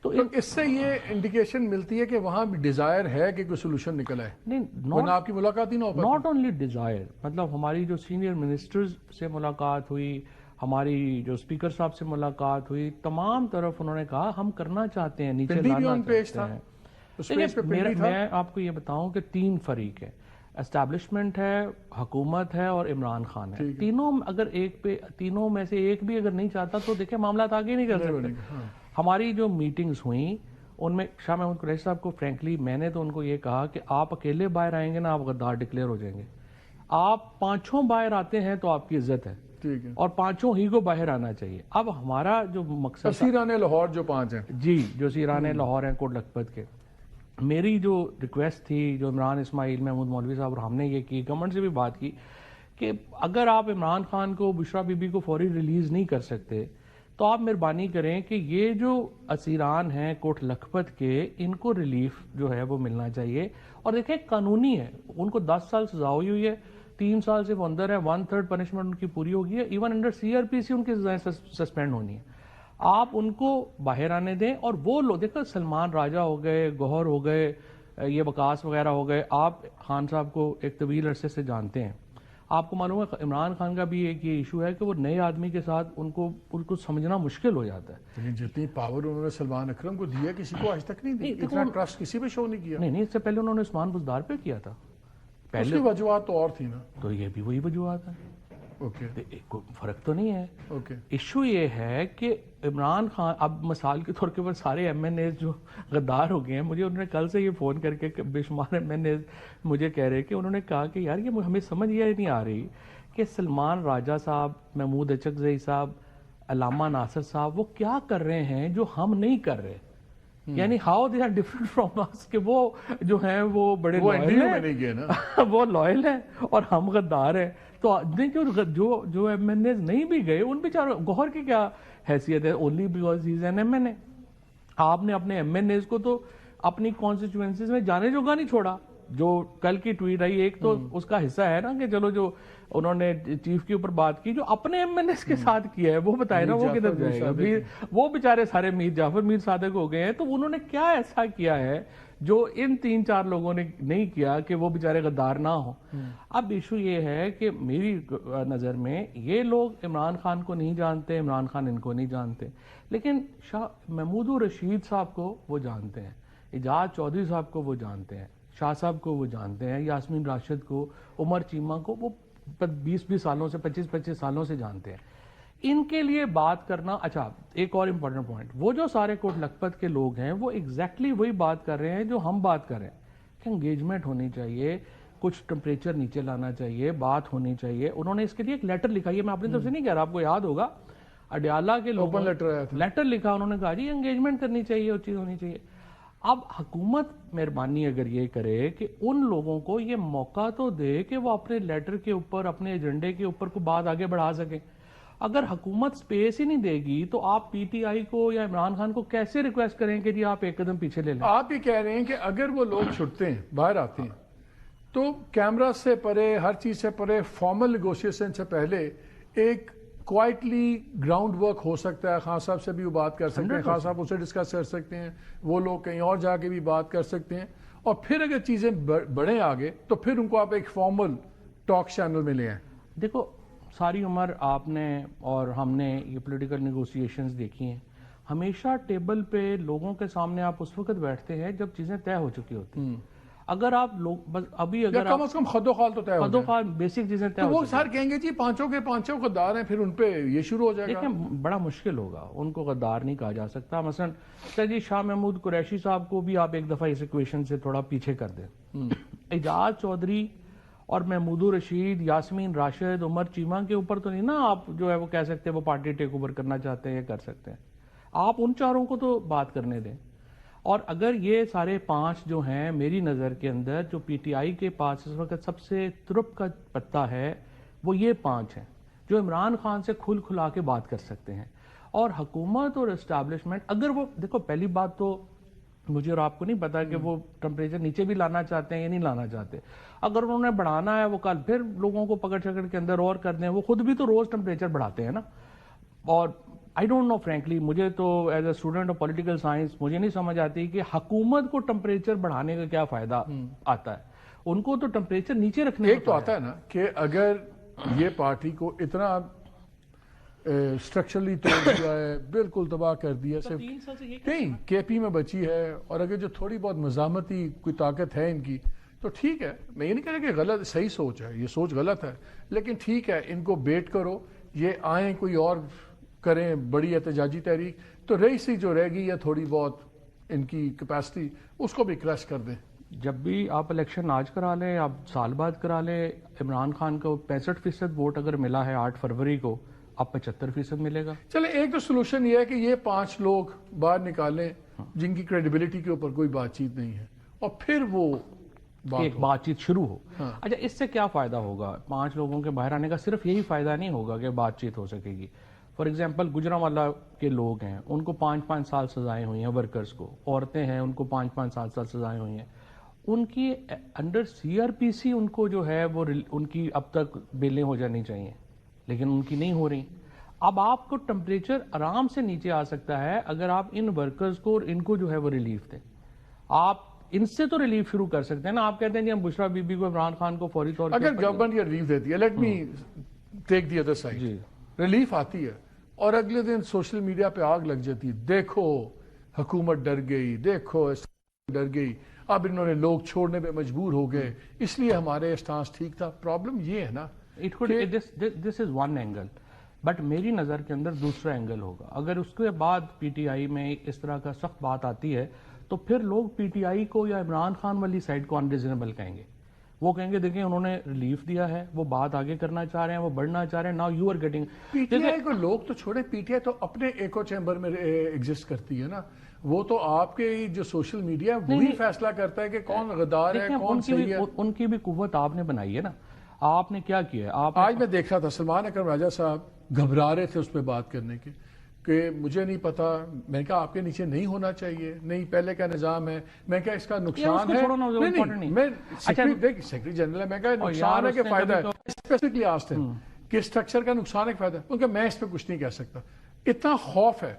تو اس سے یہ انڈیکیشن ملتی ہے کہ وہاں بھی ڈیزائر ہے کہ کوئی سولوشن نکل آئے, ورنہ آپ کی ملاقات ہی نہ ہو پاتی. ناٹ اونلی ڈیزائر, مطلب ہماری جو سینئر منسٹرز سے ملاقات ہوئی, ہماری جو اسپیکر صاحب سے ملاقات ہوئی, تمام طرف انہوں نے کہا ہم کرنا چاہتے ہیں, نیچے لانا چاہتے ہیں. میں آپ کو یہ بتاؤں کہ 3 فریق ہے, اسٹیبلشمنٹ ہے, حکومت ہے اور عمران خان ہے. تینوں میں سے ایک بھی اگر نہیں چاہتا تو دیکھیں معاملات آگے نہیں کر سکتے. ہماری جو میٹنگز ہوئیں ان میں شاہ محمود قریشی صاحب کو فرینکلی میں نے تو ان کو یہ کہا کہ آپ اکیلے باہر آئیں گے نا, آپ غدار ڈکلیئر ہو جائیں گے. آپ 5 باہر آتے ہیں تو آپ کی عزت ہے, اور 5 ہی کو باہر آنا چاہیے. اب ہمارا جو مقصد اسیران لاہور جو 5 ہیں, جی جو اسیران لاہور ہیں کوٹ لکھپت کے, میری جو ریکویسٹ تھی, جو عمران اسماعیل, محمود مولوی صاحب اور ہم نے یہ کی, گورنمنٹ سے بھی بات کی کہ اگر آپ عمران خان کو, بشرا بی بی کو فوری ریلیز نہیں کر سکتے تو آپ مہربانی کریں کہ یہ جو اسیران ہیں کوٹ لکھپت کے, ان کو ریلیف جو ہے وہ ملنا چاہیے. اور دیکھیں قانونی ہے, ان کو 10 سال سزا ہوئی ہے, 3 سال سے وہ اندر ہے, 1/3 پنشمنٹ ان کی پوری ہوگی ہے, ایون انڈر CRPC ان کی سزائیں سسپینڈ ہونی ہے. آپ ان کو باہر آنے دیں. اور وہ لوگ دیکھو, سلمان راجہ ہو گئے, گوہر ہو گئے, یہ وقاص وغیرہ ہو گئے, آپ خان صاحب کو ایک طویل عرصے سے جانتے ہیں, آپ کو معلوم ہے عمران خان کا بھی ایک یہ ایشو ہے کہ وہ نئے آدمی کے ساتھ ان کو سمجھنا مشکل ہو جاتا ہے. لیکن جتنی پاور انہوں نے سلمان اکرم کو دیا کسی کو آج تک نہیں دی, اتنا ٹرسٹ کسی پہ شو نہیں کیا. نہیں, اس سے پہلے انہوں نے عثمان بزدار پہ کیا تھا, اس کی وجوہات تو اور تھی نا. تو یہ بھی وہی وجوہات ہیں. اوکے, کوئی فرق تو نہیں ہے. اوکے, ایشو یہ ہے کہ عمران خان, اب مثال کے طور کے پر سارے MNAs جو غدار ہو گئے ہیں, مجھے انہوں نے کل سے یہ فون کر کے بے شمار MNAs مجھے کہہ رہے کہ انہوں نے کہا کہ یار یہ ہمیں سمجھ یہ نہیں آ رہی کہ سلمان راجہ صاحب, محمود اچکزئی صاحب, علامہ ناصر صاحب وہ کیا کر رہے ہیں جو ہم نہیں کر رہے. یعنی how they are different from us, کہ وہ جو ہیں وہ بڑے لوئل ہیں, وہ لوئل ہیں اور ہم غدار ہیں. تو جو MNAs نہیں بھی گئے, ان بیچاروں, گوہر کی کیا حیثیت ہے, only because he is an MNA. آپ نے اپنے MNAs کو تو اپنی کانسٹیچوئنسیز میں جانے جوگا نہیں چھوڑا. جو کل کی ٹویٹ آئی, ایک تو اس کا حصہ ہے نا کہ چلو جو انہوں نے چیف کے اوپر بات کی, جو اپنے MNAs کے ساتھ کیا ہے وہ بتائے نا وہ کدھر جائے گا. وہ بیچارے سارے میر جعفر, میر صادق ہو گئے ہیں, تو انہوں نے کیا ایسا کیا ہے جو ان 3-4 لوگوں نے نہیں کیا کہ وہ بیچارے غدار نہ ہوں. اب ایشو یہ ہے کہ میری نظر میں یہ لوگ عمران خان کو نہیں جانتے, عمران خان ان کو نہیں جانتے, لیکن شاہ محمود رشید صاحب کو وہ جانتے ہیں, اجاز چودھری صاحب کو وہ جانتے ہیں, شاہ صاحب کو وہ جانتے ہیں, یاسمین راشد کو, عمر چیمہ کو وہ 20 سالوں سے 25 سالوں سے جانتے ہیں. ان کے لیے بات کرنا. اچھا, ایک اور امپورٹنٹ پوائنٹ, وہ جو سارے کوٹ لکھپت کے لوگ ہیں وہ ایگزیکٹلی وہی بات کر رہے ہیں جو ہم بات کر رہے ہیں کہ انگیجمنٹ ہونی چاہیے, کچھ ٹمپریچر نیچے لانا چاہیے, بات ہونی چاہیے. انہوں نے اس کے لیے ایک لیٹر لکھا, یہ میں اپنی طرف سے نہیں کہہ رہا, آپ کو یاد ہوگا اڈیالہ کے لوگوں نے لیٹر لکھا, انہوں نے کہا جی انگیجمنٹ کرنی چاہیے اور چیز ہونی چاہیے. اب حکومت مہربانی اگر یہ کرے کہ ان لوگوں کو یہ موقع تو دے کہ وہ اپنے لیٹر کے اوپر, اپنے ایجنڈے کے اوپر کو بات آگے بڑھا سکیں. اگر حکومت سپیس ہی نہیں دے گی تو آپ PTI کو یا عمران خان کو کیسے ریکویسٹ کریں کہ جی آپ ایک قدم پیچھے لے لیں. آپ یہ کہہ رہے ہیں کہ اگر وہ لوگ چھٹتے ہیں, باہر آتے ہیں, تو کیمرہ سے پرے, ہر چیز سے پرے, فارمل نیگوشیشن سے پہلے ایک کوائٹلی گراؤنڈ ورک ہو سکتا ہے. خان صاحب سے بھی وہ بات کر سکتے ہیں, خان صاحب اسے ڈسکس کر سکتے ہیں, وہ لوگ کہیں اور جا کے بھی بات کر سکتے ہیں, اور پھر اگر چیزیں بڑھیں آگے تو پھر ان کو آپ ایک فارمل ٹاک چینل میں لے آئیں. دیکھو ساری عمر آپ نے اور ہم نے یہ پولیٹیکل نیگوسیشنز دیکھی ہیں, ہمیشہ ٹیبل پہ لوگوں کے سامنے آپ اس وقت بیٹھتے ہیں جب چیزیں طے ہو چکی ہوتی ہیں. اگر آپ لوگ بس ابھی اگر کم از کم خد و خال تو طے ہو خد و خال بیسک چیزیں طے تو ہو وہ سر کہیں گے جی 5 کے 5 غدار ہیں, پھر ان پہ یہ شروع ہو جائے گا. دیکھیں بڑا مشکل ہوگا, ان کو غدار نہیں کہا جا سکتا. مثلا جی شاہ محمود قریشی صاحب کو بھی آپ ایک دفعہ اس ایکویشن سے تھوڑا پیچھے کر دیں. اجاز چودھری اور محمود رشید, یاسمین راشد, عمر چیمہ کے اوپر تو نہیں نا آپ جو ہے وہ کہہ سکتے ہیں وہ پارٹی ٹیک اوور کرنا چاہتے ہیں یا کر سکتے ہیں. آپ ان 4 کو تو بات کرنے دیں. اور اگر یہ سارے 5 جو ہیں میری نظر کے اندر جو PTI کے پاس اس وقت سب سے ترپ کا پتا ہے وہ یہ 5 ہیں جو عمران خان سے کھل کھلا کے بات کر سکتے ہیں. اور حکومت اور اسٹیبلشمنٹ اگر وہ دیکھو پہلی بات تو مجھے اور آپ کو نہیں پتا کہ وہ ٹمپریچر نیچے بھی لانا چاہتے ہیں یا نہیں لانا چاہتے. اگر انہوں نے بڑھانا ہے وہ کل پھر لوگوں کو پکڑ چکڑ کے اندر اور کر دیں. وہ خود بھی تو روز ٹمپریچر بڑھاتے ہیں نا. اور آئی ڈونٹ نو فرینکلی مجھے تو as a student of political science مجھے نہیں سمجھ آتی کہ حکومت کو ٹمپریچر بڑھانے کا کیا فائدہ آتا ہے. ان کو تو ٹمپریچر نیچے رکھنے ایک تو آتا ہے نا کہ اگر یہ پارٹی کو اتنا اسٹرکچرلی توڑ دیا ہے, بالکل تباہ کر دیا, صرف نہیں کے پی میں بچی ہے, اور اگر جو تھوڑی بہت مزاحمتی کوئی طاقت ہے ان کی تو ٹھیک ہے. میں یہ نہیں کہہ رہا کہ غلط صحیح سوچ ہے, یہ سوچ غلط ہے, لیکن ٹھیک ہے ان کو بیٹ کرو, یہ آئیں کوئی اور کریں بڑی احتجاجی تحریک, تو رئیسی جو رہے گی یا تھوڑی بہت ان کی کیپیسٹی اس کو بھی کرش کر دیں. جب بھی آپ الیکشن آج کرا لیں, آپ سال بعد کرا لیں, عمران خان کو 65% ووٹ اگر ملا ہے 8 فروری کو, اب 75% ملے گا. چلے ایک تو سولوشن یہ ہے کہ یہ 5 لوگ باہر نکالیں جن کی کریڈیبلٹی کے اوپر کوئی بات چیت نہیں ہے, اور پھر وہ ایک بات چیت شروع ہو. اچھا اس سے کیا فائدہ ہوگا 5 لوگوں کے باہر آنے کا؟ صرف یہی فائدہ نہیں ہوگا کہ بات چیت ہو سکے گی. فار ایگزامپل گجرانوالہ کے لوگ ہیں, ان کو 5-5 سال سزائیں ہوئی ہیں, ورکرز کو, عورتیں ہیں ان کو 5-5 سال سزائیں ہوئی ہیں. ان کی انڈر CRPC ان کو جو ہے وہ ان کی اب تک بیلیں ہو جانی چاہیے, لیکن ان کی نہیں ہو رہی. اب آپ کو ٹمپریچر آرام سے نیچے آ سکتا ہے اگر آپ ان ورکرز کو اور ان کو جو ہے وہ ریلیف دیں. آپ ان سے تو ریلیف شروع کر سکتے ہیں نا. آپ کہتے ہیں جی ہم بشرا بی بی کو, عمران خان کو فوری طور پر اگر گورنمنٹ یہ ریلیف دیتی ہے, let me take the other side, relief آتی ہے اور اگلے دن سوشل میڈیا پہ آگ لگ جاتی ہے, دیکھو حکومت ڈر گئی, دیکھو ڈر گئی, اب انہوں نے لوگ چھوڑنے پہ مجبور ہو گئے, اس لیے ہمارے اسٹانس ٹھیک تھا. پرابلم یہ ہے نا, دس از ون اینگل, بٹ میری نظر کے اندر دوسرا اینگل ہوگا. اگر اس کے بعد PTI میں اس طرح کا سخت بات آتی ہے تو پھر لوگ PTI کو یا عمران خان والی سائڈ کو انریزنیبل کہیں گے. وہ کہیں گے دیکھیں انہوں نے ریلیف دیا ہے, وہ بات آگے کرنا چاہ رہے ہیں, وہ بڑھنا چاہ رہے ہیں, now you are getting. PTI کو لوگ تو چھوڑے, PTI تو اپنے ایکو چیمبر میں ایگزسٹ کرتی ہے نا. وہ تو آپ کے جو سوشل میڈیا وہی فیصلہ کرتا ہے کہ کون غدار ہے, کون صحیح ہے. ان کی بھی قوت آپ نے بنائی ہے نا. آپ نے کیا کیا ہے؟ آج میں دیکھ رہا تھا سلمان اکرم راجہ صاحب گھبرا رہے تھے اس پہ بات کرنے کے, کہ مجھے نہیں پتا. میں نے کہا آپ کے نیچے نہیں ہونا چاہیے, نہیں پہلے کا نظام ہے. میں کہا اس کا نقصان ہے, میں سیکرٹری جنرل ہے, میں کہا نقصان ہے کہ فائدہ ہے. اسپیسیفکلی آستے ہیں کہ اسٹرکچر کا نقصان ہے کہ فائدہ ہے, کیونکہ میں اس پہ کچھ نہیں کہہ سکتا. اتنا خوف ہے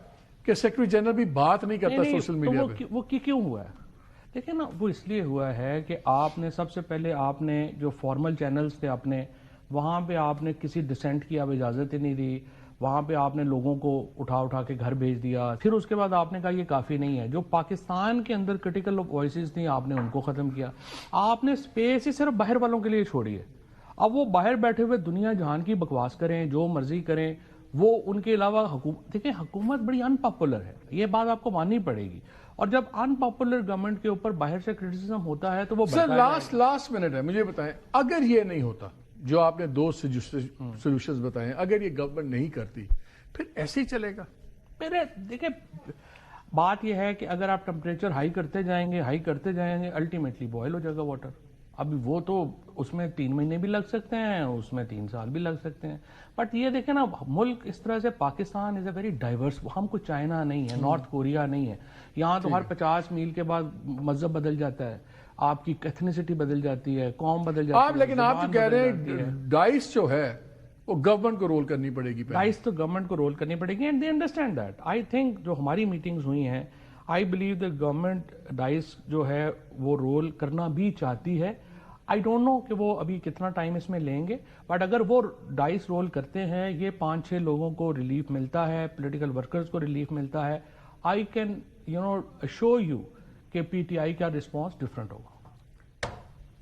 کہ سیکرٹری جنرل بھی بات نہیں کرتا سوشل میڈیا پہ. وہ کیوں ہوا ہے؟ دیکھیں نا, وہ اس لیے ہوا ہے کہ آپ نے سب سے پہلے آپ نے جو فارمل چینلز تھے اپنے, وہاں پہ آپ نے کسی ڈسینٹ کی اب اجازت ہی نہیں دی. وہاں پہ آپ نے لوگوں کو اٹھا کے گھر بھیج دیا. پھر اس کے بعد آپ نے کہا یہ کافی نہیں ہے. جو پاکستان کے اندر کرٹیکل وائسز تھیں آپ نے ان کو ختم کیا. آپ نے اسپیس ہی صرف باہر والوں کے لیے چھوڑی ہے. اب وہ باہر بیٹھے ہوئے دنیا جہان کی بکواس کریں, جو مرضی کریں, وہ ان کے علاوہ دیکھیں حکومت بڑی ان پاپولر ہے, یہ بات آپ کو ماننی پڑے گی. اور جب ان پاپولر گورنمنٹ کے اوپر باہر سے کرٹیسزم ہوتا ہے تو وہ لاسٹ منٹ ہے, مجھے بتائیں اگر یہ نہیں ہوتا جو آپ نے 2 سولوشنز بتائے, اگر یہ گورنمنٹ نہیں کرتی پھر ایسے ہی چلے گا. میرے دیکھیں بات یہ ہے کہ اگر آپ ٹمپریچر ہائی کرتے جائیں گے الٹیمیٹلی بوائل ہو جائے گا واٹر. ابھی وہ تو اس میں 3 مہینے بھی لگ سکتے ہیں, اس میں 3 سال بھی لگ سکتے ہیں. بٹ یہ دیکھیں نا, ملک اس طرح سے, پاکستان از اے ویری ڈائیورس. ہم کو چائنا نہیں ہے, نارتھ کوریا نہیں ہے. یہاں تو ہر 50 میل کے بعد مذہب بدل جاتا ہے, آپ کی ایتھنیسٹی بدل جاتی ہے, قوم بدل جاتی ہے. لیکن آپ جو کہہ رہے ہیں ڈائس جو ہے وہ گورنمنٹ کو رول کرنی پڑے گی. ڈائس تو گورنمنٹ کو رول کرنی پڑے گی, and they understand that. I think جو ہماری میٹنگز ہوئی ہیں, I believe that government dice جو ہے وہ رول کرنا بھی چاہتی ہے. آئی ڈونٹ نو کہ وہ ابھی کتنا ٹائم اس میں لیں گے, بٹ اگر وہ ڈائس رول کرتے ہیں, یہ 5-6 لوگوں کو ریلیف ملتا ہے, پولیٹیکل ورکرز کو ریلیف ملتا ہے, آئی کین شو یو کہ PTI کا رسپانس ڈفرنٹ ہوگا.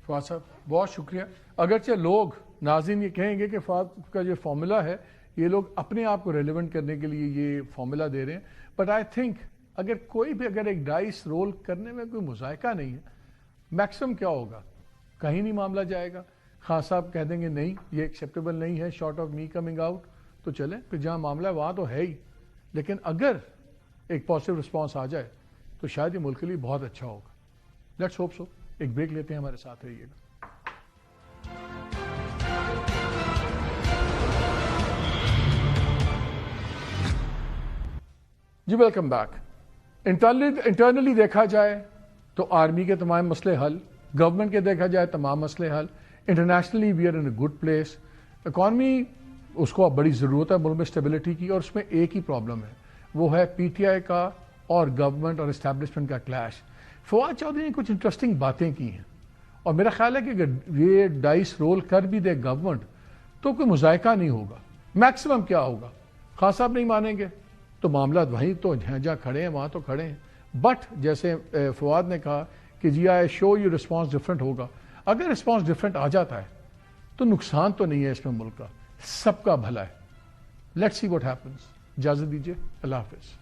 فواد صاحب بہت شکریہ. اگرچہ لوگ ناظرین یہ کہیں گے کہ فواد کا جو فارمولا ہے یہ لوگ اپنے آپ کو ریلیونٹ کرنے کے لیے یہ فارمولا دے رہے ہیں, بٹ آئی تھنک اگر کوئی بھی اگر ایک ڈائس رول کرنے میں کوئی مذائقہ نہیں ہے, میکسیمم کیا ہوگا, کہیں نہیں معاملہ جائے گا. خان صاحب کہہ دیں گے نہیں یہ ایکسیپٹیبل نہیں ہے, short of me coming out, تو چلیں پھر جہاں معاملہ ہے وہاں تو ہے ہی. لیکن اگر ایک پازیٹیو رسپانس آ جائے تو شاید یہ ملک کے لیے بہت اچھا ہوگا. Let's hope so. ایک بریک لیتے ہیں, ہمارے ساتھ رہیے گا. جی ویلکم بیک. انٹرنلی دیکھا جائے تو آرمی کے تمام مسئلے حل, گورنمنٹ کے دیکھا جائے تمام مسئلے حل, internationally we are in a good place. Economy اس کو اب بڑی ضرورت ہے ملک میں اسٹیبلٹی کی, اور اس میں ایک ہی پرابلم ہے, وہ ہے پی ٹی آئی کا اور گورنمنٹ اور اسٹیبلشمنٹ کا کلیش. فواد چودھری نے کچھ انٹرسٹنگ باتیں کی ہیں, اور میرا خیال ہے کہ اگر یہ ڈائس رول کر بھی دے گورنمنٹ تو کوئی مذائقہ نہیں ہوگا. میکسیمم کیا ہوگا, خان صاحب نہیں مانیں گے تو معاملات وہیں تو جہاں کھڑے ہیں وہاں تو کھڑے ہیں. بٹ جیسے فواد نے کہا کہ جی آئی شو یو رسپانس ڈفرینٹ ہوگا, اگر رسپانس ڈفرینٹ آ جاتا ہے تو نقصان تو نہیں ہے اس میں ملک کا, سب کا بھلا ہے. Let's see what happens. اجازت دیجیے, اللہ حافظ.